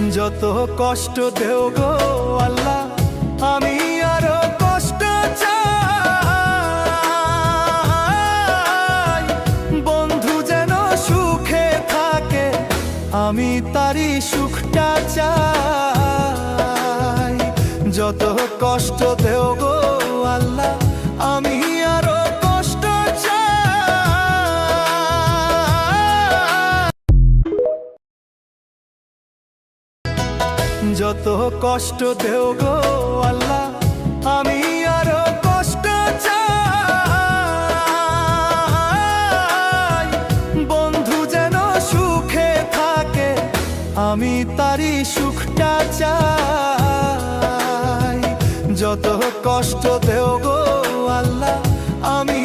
যত কষ্ট দেও গো আল্লাহ, আমি আরো কষ্ট চাই। বন্ধু যেন সুখে থাকে, আমি তারই সুখটা চাই। যত কষ্ট দেও গো আল্লাহ, আমি আরো কষ্ট চাই। যত কষ্ট দেও গো আল্লাহ, আমি আরো কষ্ট চাই। বন্ধু যেন সুখে থাকে, আমি তারই সুখটা চাই। যত কষ্ট দেও গো আল্লাহ, আমি